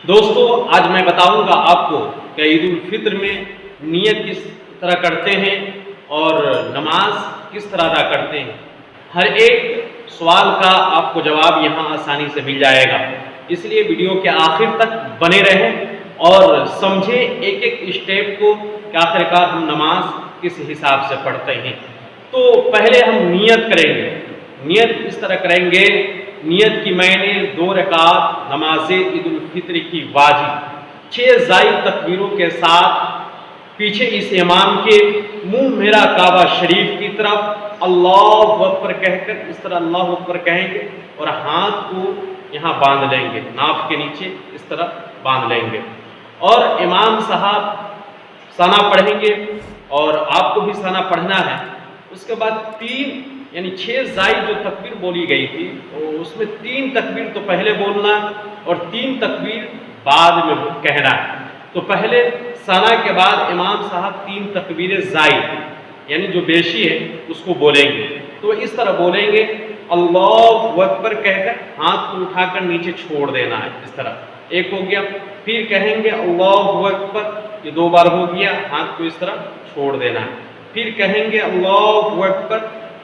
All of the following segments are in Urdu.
دوستو آج میں بتاؤں گا آپ کو کہ عید الفطر میں نیت کس طرح کرتے ہیں اور نماز کس طرح ادا کرتے ہیں۔ ہر ایک سوال کا آپ کو جواب یہاں آسانی سے مل جائے گا، اس لیے ویڈیو کے آخر تک بنے رہیں اور سمجھیں ایک ایک اسٹیپ کو کہ آخر کار ہم نماز کس حساب سے پڑھتے ہیں۔ تو پہلے ہم نیت کریں گے۔ نیت اس طرح کریں گے، نیت کی میں نے 2 رکعت نماز عید الفطر کی واجب 6 زائد تکبیروں کے ساتھ پیچھے اس امام کے منہ میرا کعبہ شریف کی طرف اللہ اکبر کہہ کر اس طرح اللہ اکبر کہیں گے اور ہاتھ کو یہاں باندھ لیں گے، ناف کے نیچے اس طرح باندھ لیں گے اور امام صاحب ثنا پڑھیں گے اور آپ کو بھی ثنا پڑھنا ہے۔ اس کے بعد 3 یعنی 6 زائد جو تکبیر بولی گئی تھی اس میں 3 تکبیر تو پہلے بولنا اور 3 تکبیر بعد میں کہنا ہے۔ تو پہلے ثنا کے بعد امام صاحب 3 تکبیر زائد یعنی جو بیشی ہے اس کو بولیں گے، تو اس طرح بولیں گے اللہ اکبر کہہ کر ہاتھ کو اٹھا کر نیچے چھوڑ دینا ہے، اس طرح ایک ہو گیا۔ پھر کہیں گے اللہ اکبر، یہ 2 بار ہو گیا، ہاتھ کو اس طرح چھوڑ دینا ہے۔ پھر کہیں گے اللہ اکبر،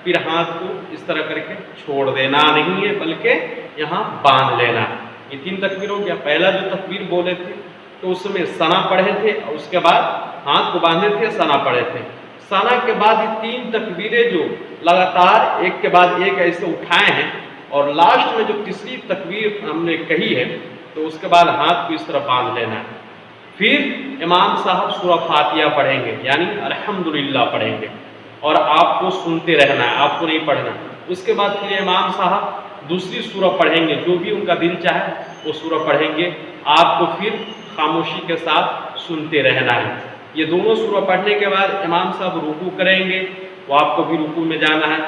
پھر ہاتھ کو اس طرح کر کے چھوڑ دینا نہیں ہے بلکہ یہاں باندھ لینا ہے۔ یہ 3 تکبیر ہو گیا۔ پہلا جو تکبیر بولے تھے تو اس میں ثنا پڑھے تھے اور اس کے بعد ہاتھ کو باندھے تھے، ثنا پڑھے تھے۔ ثنا کے بعد یہ 3 تکبیریں جو لگاتار ایک کے بعد ایک ایسے اٹھائے ہیں اور لاسٹ میں جو تیسری تکبیر ہم نے کہی ہے تو اس کے بعد ہاتھ کو اس طرح باندھ لینا ہے۔ پھر امام صاحب سورہ فاتحہ پڑھیں گے یعنی الحمدللہ پڑھیں گے اور آپ کو سنتے رہنا ہے، آپ کو نہیں پڑھنا۔ اس کے بعد پھر امام صاحب دوسری سورہ پڑھیں گے، جو بھی ان کا دل چاہے وہ سورہ پڑھیں گے، آپ کو پھر خاموشی کے ساتھ سنتے رہنا ہے۔ یہ دونوں سورہ پڑھنے کے بعد امام صاحب رکوع کریں گے تو آپ کو بھی رکوع میں جانا ہے،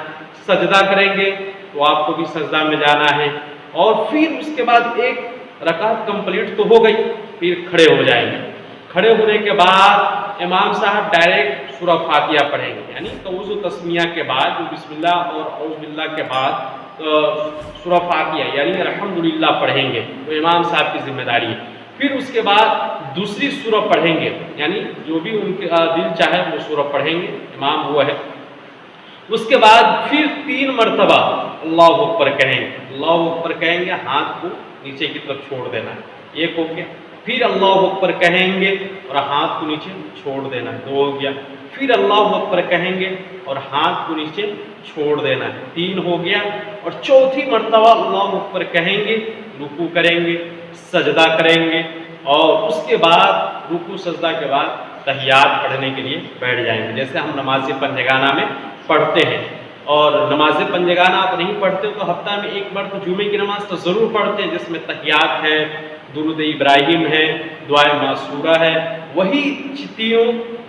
سجدہ کریں گے تو آپ کو بھی سجدہ میں جانا ہے اور پھر اس کے بعد ایک رکعت کمپلیٹ تو ہو گئی، پھر کھڑے ہو جائیں گے۔ کھڑے ہونے کے بعد امام صاحب ڈائریکٹ سورہ فاتحہ پڑھیں گے یعنی توضع تسمیہ کے بعد جو بسم اللہ اور اعوذ باللہ کے بعد سورہ فاتحہ یعنی الحمدللہ پڑھیں گے، تو امام صاحب کی ذمہ داری ہے۔ پھر اس کے بعد دوسری سورہ پڑھیں گے یعنی جو بھی ان کا دل چاہے وہ سورہ پڑھیں گے، امام وہ ہے۔ اس کے بعد پھر 3 مرتبہ اللہ اکبر کہیں گے، اللہ اکبر کہیں گے، ہاتھ کو نیچے کی طرف چھوڑ دینا ہے، ایک ہو گیا۔ پھر اللہ اکبر کہیں گے اور ہاتھ کو نیچے چھوڑ دینا ہے، 2 ہو گیا۔ پھر اللہ اکبر کہیں گے اور ہاتھ کو نیچے چھوڑ دینا ہے، 3 ہو گیا۔ اور چوتھی مرتبہ اللہ اکبر کہیں گے، رکوع کریں گے، سجدہ کریں گے اور اس کے بعد رکوع سجدہ کے بعد تحیات پڑھنے کے لیے بیٹھ جائیں گے، جیسے ہم نماز پنجگانہ میں پڑھتے ہیں۔ اور نماز پنجگانہ آپ نہیں پڑھتے تو ہفتہ میں ایک بار تو جمعے کی نماز تو ضرور پڑھتے ہیں، جس میں تحیات ہے، درود ابراہیم ہے، دعائے معصورہ ہے، وہی چھتیوں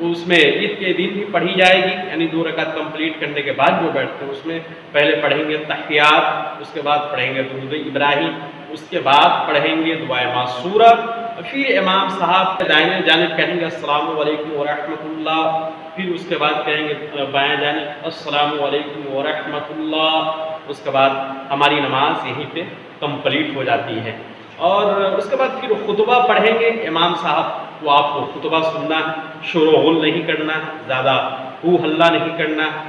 اس میں عید کے دن بھی پڑھی جائے گی یعنی 2 رکعت کمپلیٹ کرنے کے بعد جو بیٹھتے ہیں اس میں پہلے پڑھیں گے تحیات، اس کے بعد پڑھیں گے درود ابراہیم، اس کے بعد پڑھیں گے دعائے معصورہ۔ پھر امام صاحب دائیں جانب کہیں گے السلام علیکم ورحمۃ اللہ، پھر اس کے بعد کہیں گے بائیں جانب السلام علیکم ورحمۃ اللہ۔ اس کے بعد ہماری نماز یہیں پہ کمپلیٹ ہو جاتی ہے اور اس کے بعد پھر خطبہ پڑھیں گے امام صاحب، تو آپ کو خطبہ سننا ہے، شور و غل نہیں کرنا ہے، زیادہ ہو ہلہ نہیں کرنا ہے،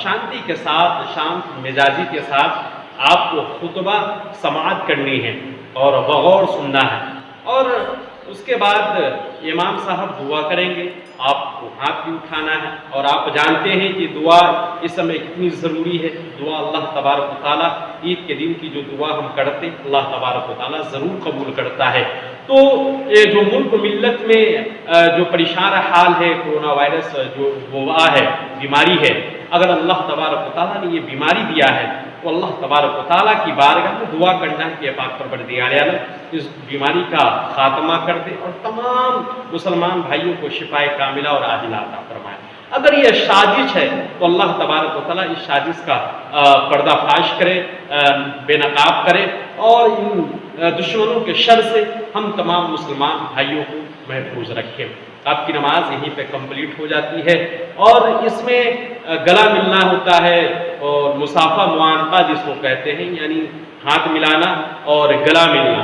شانتی کے ساتھ، شانت مزاجی کے ساتھ آپ کو خطبہ سماعت کرنی ہے اور بغور سننا ہے۔ اور اس کے بعد امام صاحب دعا کریں گے، آپ کو ہاتھ بھی اٹھانا ہے اور آپ جانتے ہیں کہ دعا اس سمے کتنی ضروری ہے۔ دعا اللہ تبارک و تعالیٰ عید کے دن کی جو دعا ہم کرتے ہیں اللہ تبارک و تعالیٰ ضرور قبول کرتا ہے۔ تو یہ جو ملک ملت میں جو پریشان حال ہے، کرونا وائرس جو وبا ہے، بیماری ہے، اگر اللہ تبارک و تعالیٰ نے یہ بیماری دیا ہے تو اللہ تبارک و تعالیٰ کی بارگاہ میں دعا کرنا ہے کہ پاک پروردگار عالم اس بیماری کا خاتمہ کر دے اور تمام مسلمان بھائیوں کو شفاء کاملہ اور عاجلہ عطا فرمائے۔ اگر یہ سازش ہے تو اللہ تبارک و تعالیٰ اس سازش کا پردہ فاش کرے، بے نقاب کرے اور ان دشمنوں کے شر سے ہم تمام مسلمان بھائیوں کو محفوظ رکھے۔ آپ کی نماز یہیں پہ کمپلیٹ ہو جاتی ہے اور اس میں گلا ملنا ہوتا ہے اور مصافحہ معانقہ جس کو کہتے ہیں یعنی ہاتھ ملانا اور گلا ملنا،